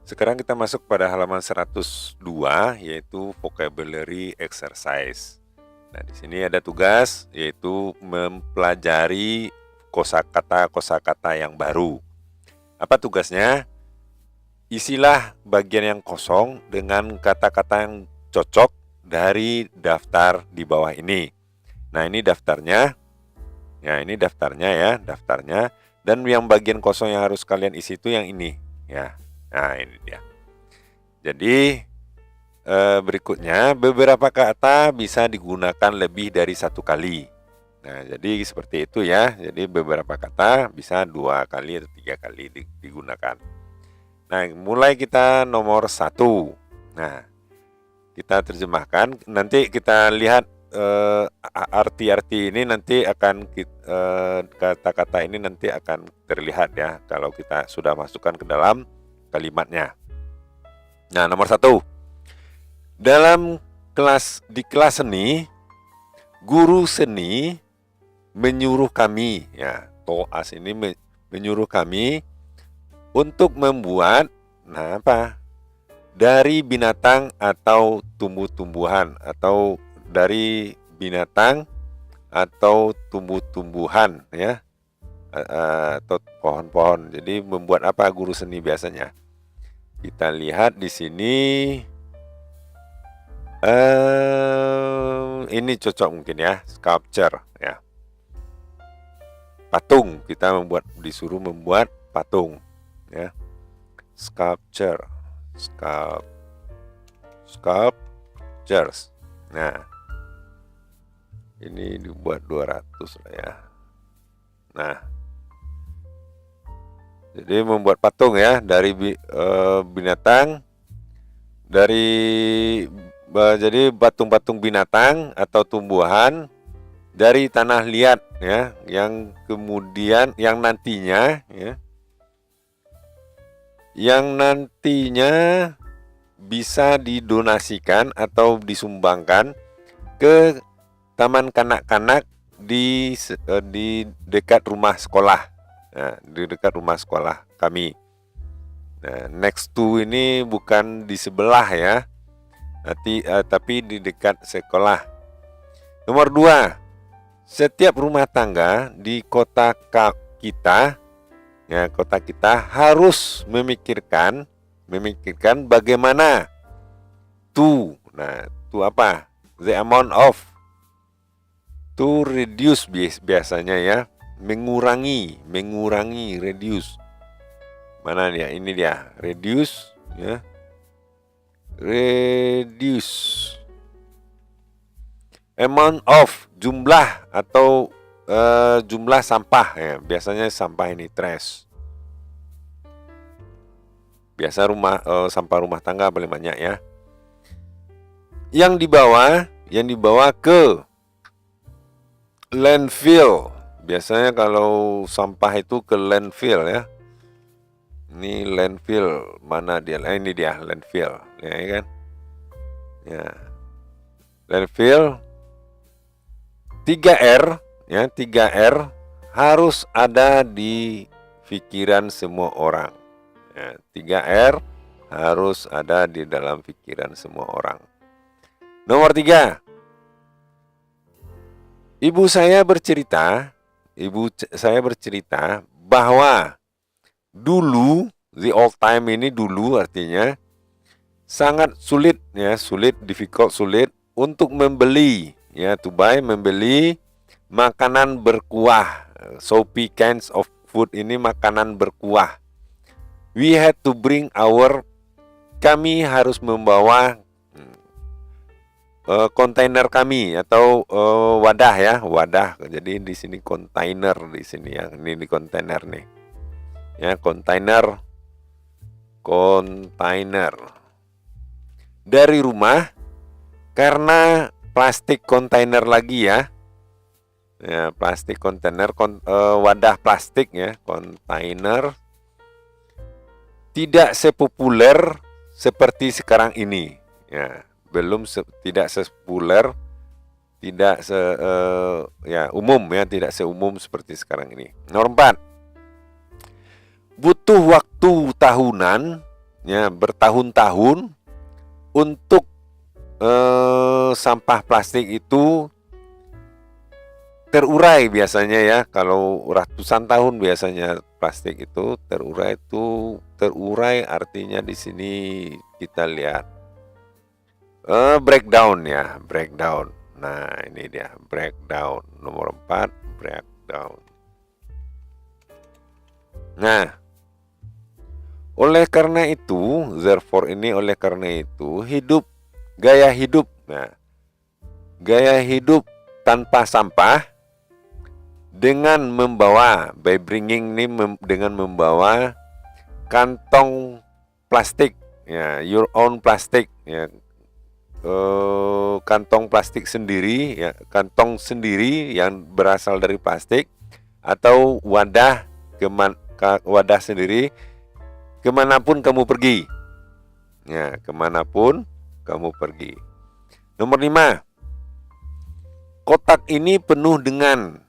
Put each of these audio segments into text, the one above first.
Sekarang kita masuk pada halaman 102, yaitu vocabulary exercise. Nah, di sini ada tugas, yaitu mempelajari kosakata yang baru. Apa tugasnya? Isilah bagian yang kosong dengan kata-kata yang cocok dari daftar di bawah ini. Nah, ini daftarnya. Ya, ini daftarnya ya, daftarnya. Dan yang bagian kosong yang harus kalian isi itu yang ini, ya. Nah, ini dia. Jadi berikutnya, beberapa kata bisa digunakan lebih dari satu kali. Nah, jadi seperti itu ya. Jadi beberapa kata bisa 2 kali atau 3 kali digunakan. Nah, mulai kita nomor 1. Nah, kita terjemahkan. Nanti kita lihat arti-arti ini nanti akan kata-kata ini nanti akan terlihat ya kalau kita sudah masukkan ke dalam kalimatnya. Nah, nomor 1. Di kelas seni, guru seni menyuruh kami, ya, toas ini menyuruh kami untuk membuat, dari binatang atau tumbuh-tumbuhan, atau dari binatang atau tumbuh-tumbuhan, ya, atau pohon-pohon. Jadi membuat apa guru seni biasanya? Kita lihat di sini. Ini cocok mungkin ya, sculpture ya. Patung, kita disuruh membuat patung ya. Sculptures. Nah, ini dibuat 200 lah ya. Nah, jadi membuat patung ya dari binatang, jadi patung-patung binatang atau tumbuhan dari tanah liat ya, yang kemudian yang nantinya bisa didonasikan atau disumbangkan ke taman kanak-kanak di dekat rumah sekolah. Nah, di dekat rumah sekolah kami. Nah, next to ini bukan di sebelah ya, tapi di dekat sekolah. Nomor 2, setiap rumah tangga di kota kita harus memikirkan bagaimana apa? The amount of, to reduce biasanya ya, mengurangi, reduce. Mana dia? Ini dia, reduce ya. Reduce amount of, jumlah atau jumlah sampah ya. Biasanya sampah ini trash. Biasa sampah rumah tangga paling banyak ya. Yang dibawa ke landfill. Biasanya kalau sampah itu ke landfill ya. Ini landfill, mana dia? Ini dia landfill, ya kan? Ya. Landfill 3R, ya, 3R harus ada di pikiran semua orang. Ya, 3R harus ada di dalam pikiran semua orang. Nomor 3. Ibu saya bercerita bahwa dulu, the old time ini dulu artinya sangat sulit ya, difficult, sulit untuk membeli ya, to buy, membeli makanan berkuah. Soapy kinds of food ini makanan berkuah. We had to bring kami harus membawa kontainer kami atau wadah ya, wadah. Jadi di sini kontainer, di sini yang ini di kontainer nih. Ya, kontainer dari rumah karena plastik kontainer lagi ya. Ya, plastik kontainer, wadah plastik ya, kontainer tidak sepopuler seperti sekarang ini. Ya, tidak sepopuler, tidak umum ya, tidak seumum seperti sekarang ini. Nomor 4. Butuh waktu tahunan ya, bertahun-tahun untuk sampah plastik itu terurai biasanya ya. Kalau ratusan tahun biasanya plastik itu terurai artinya di sini kita lihat breakdown ya, breakdown. Nah, ini dia breakdown nomor 4, breakdown. Nah, oleh karena itu, therefore ini oleh karena itu gaya hidup. Nah, gaya hidup tanpa sampah dengan membawa dengan membawa kantong plastik ya, your own plastik ya, kantong plastik sendiri ya, kantong sendiri yang berasal dari plastik atau wadah sendiri kemanapun kamu pergi ya, kemanapun kamu pergi. Nomor 5, kotak ini penuh dengan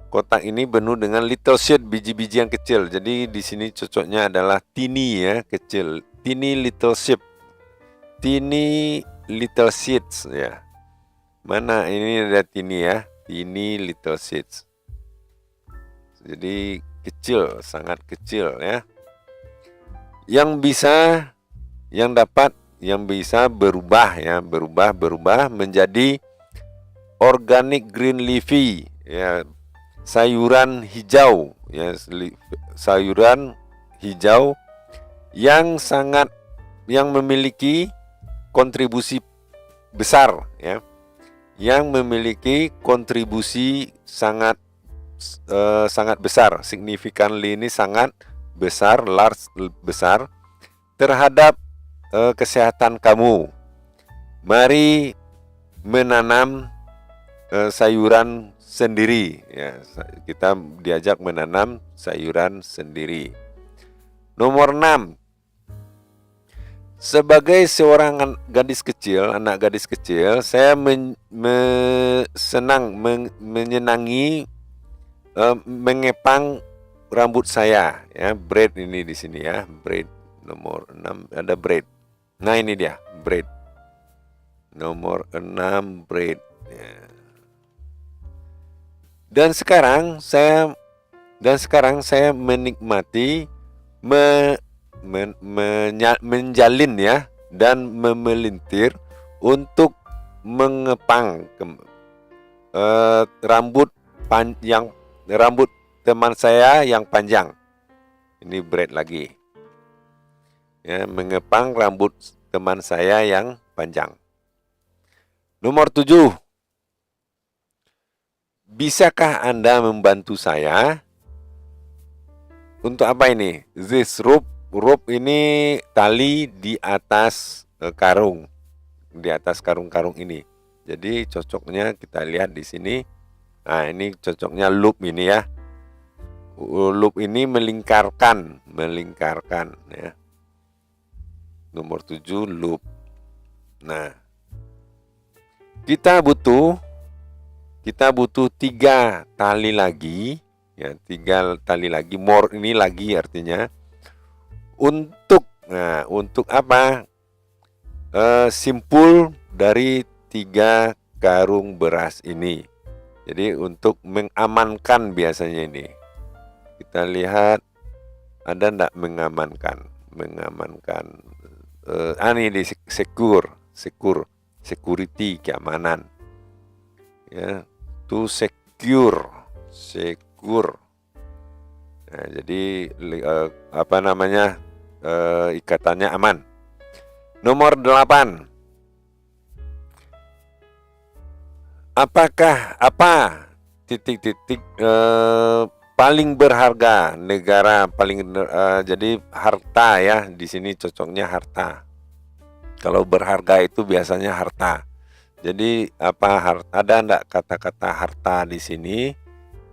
kotak ini penuh dengan little seed, biji-biji yang kecil. Jadi di sini cocoknya adalah tiny ya, kecil. Tiny little seed. Tiny little seeds ya. Mana ini ada tiny ya, tiny little seeds. Jadi kecil, sangat kecil ya. Yang bisa berubah ya, berubah menjadi organic green leafy ya, sayuran hijau ya, sayuran hijau yang memiliki kontribusi besar ya, yang memiliki kontribusi sangat besar, significantly ini sangat besar, besar terhadap kesehatan kamu. Mari menanam sayuran sendiri ya, kita diajak menanam sayuran sendiri. Nomor 6, sebagai seorang anak gadis kecil, saya menyenangi mengepang rambut saya ya, braid ini di sini ya, braid. Nomor 6 ada braid. Nah, ini dia braid. Nomor 6 braid ya. Dan sekarang saya menikmati menjalin ya dan memelintir untuk mengepang rambut teman saya yang panjang. Ini braid lagi. Ya, mengepang rambut teman saya yang panjang. Nomor 7. Bisakah Anda membantu saya? Untuk apa ini? This rope ini tali di atas karung. Di atas karung-karung ini. Jadi cocoknya kita lihat di sini. Nah, ini cocoknya loop ini ya. Loop ini melingkarkan ya. Nomor 7 loop. Nah, kita butuh 3 tali lagi ya, 3 tali lagi. More ini lagi artinya untuk apa? Simpul dari 3 karung beras ini. Jadi untuk mengamankan biasanya ini. Kita lihat ada enggak mengamankan ini di security, keamanan ya, to secure. Nah, jadi ikatannya aman. Nomor 8, paling berharga negara jadi harta ya, di sini cocoknya harta. Kalau berharga itu biasanya harta. Jadi ada enggak kata-kata harta di sini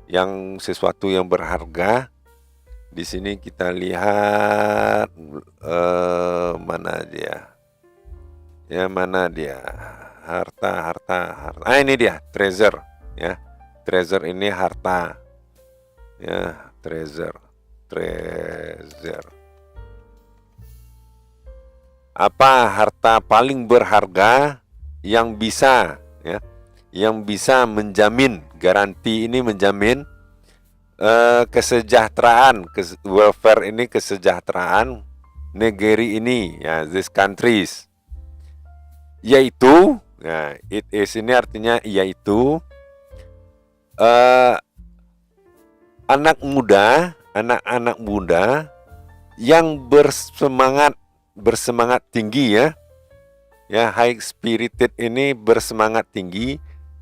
yang sesuatu yang berharga? Di sini kita lihat mana dia? Ya, mana dia? Harta. Ini dia, treasure ya. Treasure ini harta. Ya, treasure. Apa harta paling berharga yang bisa menjamin, garansi ini menjamin kesejahteraan, welfare ini, kesejahteraan negeri ini, ya, these countries, yaitu, nah, it is ini artinya yaitu anak-anak muda yang bersemangat tinggi, high spirited ini bersemangat tinggi,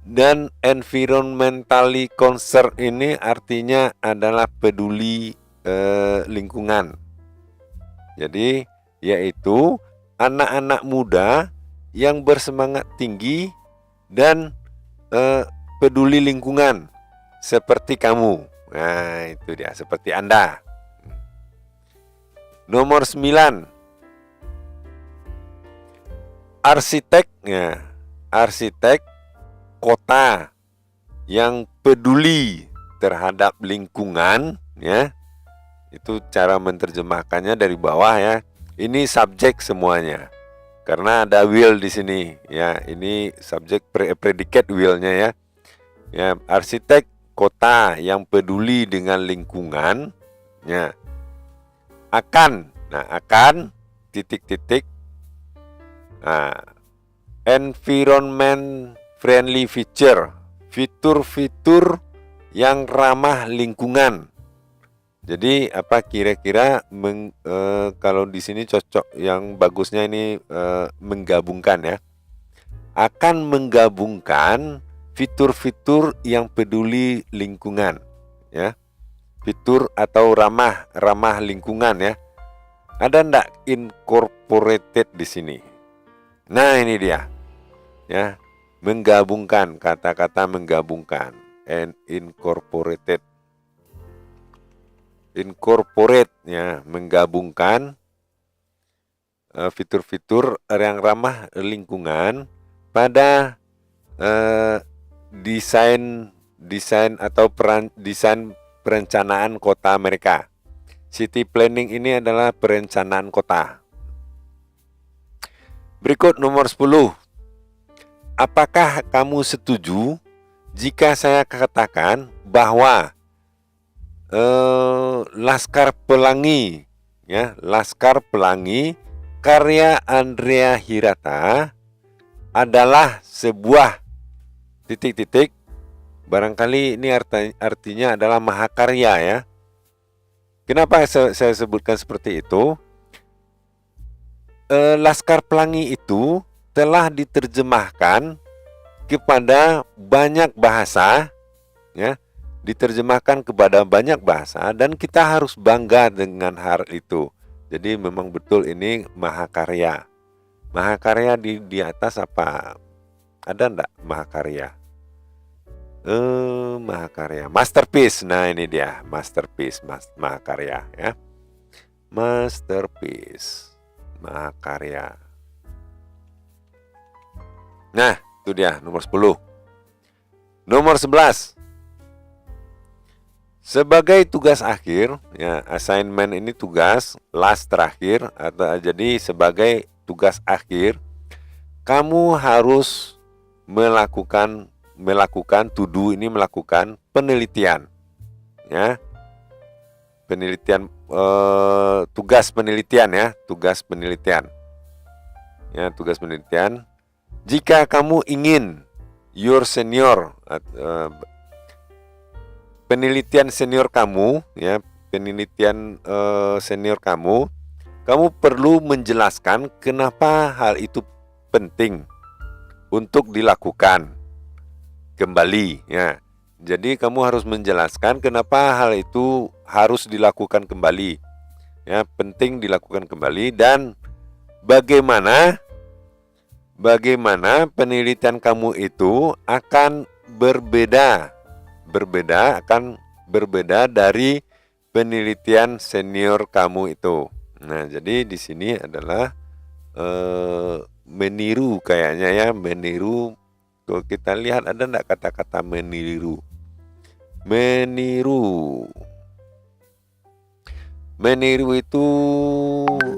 dan environmentally concerned ini artinya adalah peduli lingkungan. Jadi yaitu anak-anak muda yang bersemangat tinggi dan peduli lingkungan seperti kamu. Nah, itu dia, seperti Anda. Nomor 9, arsiteknya, arsitek kota yang peduli terhadap lingkungan, ya. Itu cara menerjemahkannya dari bawah, ya. Ini subjek semuanya. Karena ada will di sini, ya. Ini subjek predikat willnya, ya. Ya, arsitek kota yang peduli dengan lingkungan, ya, akan titik-titik, environment friendly feature, fitur-fitur yang ramah lingkungan. Jadi apa kira-kira kalau di sini cocok, yang bagusnya ini menggabungkan, ya, akan menggabungkan fitur-fitur yang peduli lingkungan, ya, fitur atau ramah lingkungan, ya. Ada ndak incorporated di sini? Nah, ini dia, ya, menggabungkan, kata-kata menggabungkan, and incorporated, incorporate, ya, menggabungkan fitur-fitur yang ramah lingkungan pada desain atau desain perencanaan kota mereka. City planning ini adalah perencanaan kota. Berikut nomor 10. Apakah kamu setuju jika saya katakan bahwa Laskar Pelangi, ya, Laskar Pelangi karya Andrea Hirata adalah sebuah titik-titik, barangkali ini artinya adalah mahakarya, ya. Kenapa saya sebutkan seperti itu? Laskar Pelangi itu telah diterjemahkan kepada banyak bahasa, ya, diterjemahkan kepada banyak bahasa, dan kita harus bangga dengan hal itu. Jadi memang betul ini mahakarya. Mahakarya di atas apa? Ada enggak mahakarya? Mahakarya, masterpiece. Nah, ini dia, masterpiece, mahakarya, ya. Masterpiece, mahakarya. Nah, itu dia nomor 10. Nomor 11. Sebagai tugas akhir, ya, assignment ini tugas last terakhir, atau jadi sebagai tugas akhir, kamu harus melakukan penelitian, ya, penelitian, tugas penelitian, ya, tugas penelitian, ya, tugas penelitian. Jika kamu ingin your senior, penelitian senior kamu, ya, penelitian senior kamu perlu menjelaskan kenapa hal itu penting untuk dilakukan kembali, ya. Jadi kamu harus menjelaskan kenapa hal itu harus dilakukan kembali, ya, penting dilakukan kembali, dan bagaimana penelitian kamu itu akan berbeda dari penelitian senior kamu itu. Nah, jadi di sini adalah meniru, kayaknya, ya, meniru. Kalau kita lihat ada enggak kata-kata meniru? Meniru. Meniru itu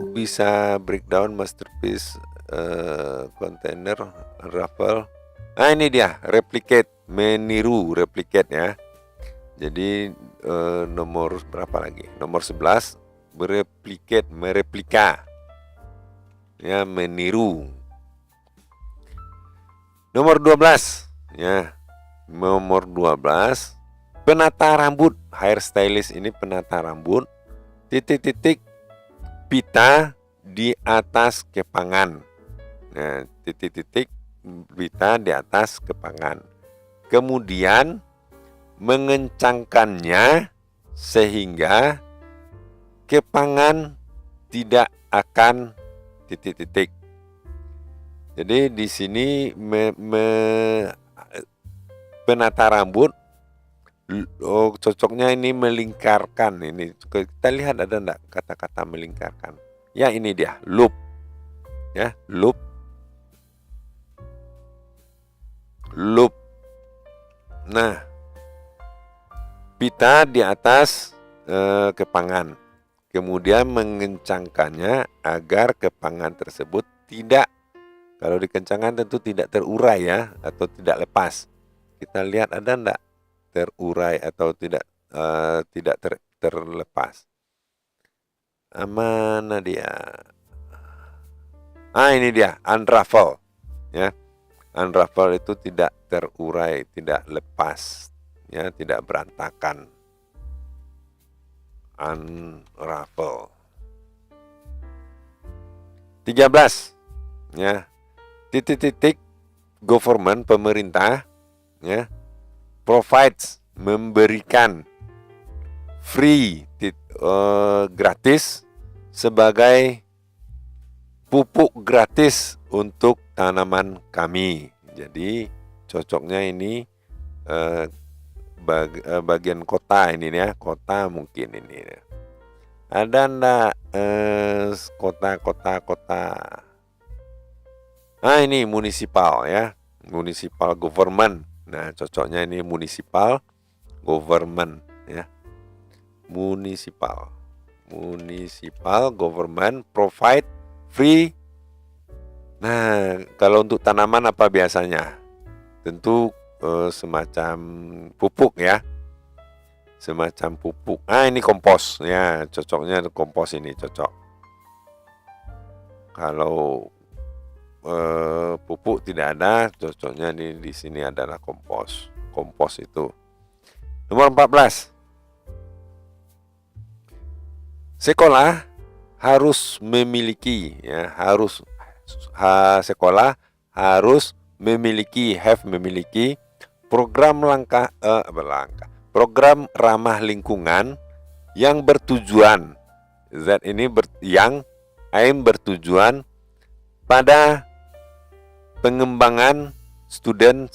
bisa breakdown, masterpiece, container, unravel. Nah ini dia, replicate, meniru, replicate ya. Jadi nomor berapa lagi? Nomor 11, replicate, mereplika. Ya, meniru. Nomor 12, ya. Nomor 12, penata rambut, hairstylist ini penata rambut. Titik-titik pita di atas kepangan. Nah, titik-titik pita di atas kepangan. Kemudian mengencangkannya sehingga kepangan tidak akan titik-titik. Jadi di sini penata rambut cocoknya ini melingkarkan. Ini kita lihat ada enggak kata-kata melingkarkan? Ya ini dia, loop. Ya, loop. Loop. Nah, pita di atas kepangan. Kemudian mengencangkannya agar kepangan tersebut tidak, kalau dikencangkan tentu tidak terurai ya, atau tidak lepas. Kita lihat ada enggak terurai atau tidak terlepas. Mana dia? Ini dia, unravel ya. Unravel itu tidak terurai, tidak lepas ya, tidak berantakan. Unravel. 13 ya. Titik-titik government, pemerintah ya, provides, memberikan, free, gratis, sebagai pupuk gratis untuk tanaman kami. Jadi cocoknya ini bagian kota ini ya, kota mungkin ini. Ada enggak kota? Ini municipal ya, municipal government. Nah, cocoknya ini municipal government ya. Municipal government provide free. Nah, kalau untuk tanaman apa biasanya? Tentu semacam pupuk ya. Semacam pupuk. Ini kompos ya, cocoknya kompos ini cocok. Kalau pupuk tidak ada, cocoknya di sini adalah kompos. Kompos itu. Nomor 14. Sekolah harus memiliki ya, sekolah harus memiliki program program ramah lingkungan yang bertujuan bertujuan pada pengembangan student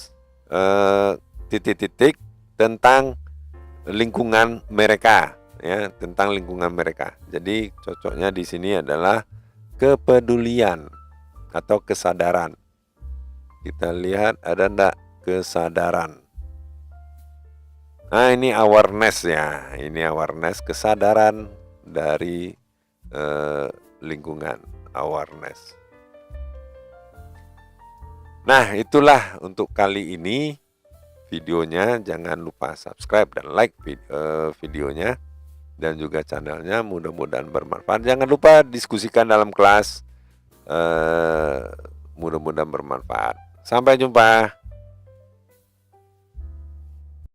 titik-titik tentang lingkungan mereka ya, tentang lingkungan mereka. Jadi cocoknya di sini adalah kepedulian atau kesadaran. Kita lihat ada enggak kesadaran. Ini awareness ya. Ini awareness, kesadaran dari lingkungan, awareness. Nah, itulah untuk kali ini videonya. Jangan lupa subscribe dan like videonya dan juga channelnya. Mudah-mudahan bermanfaat. Jangan lupa diskusikan dalam kelas. Mudah-mudahan bermanfaat. Sampai jumpa.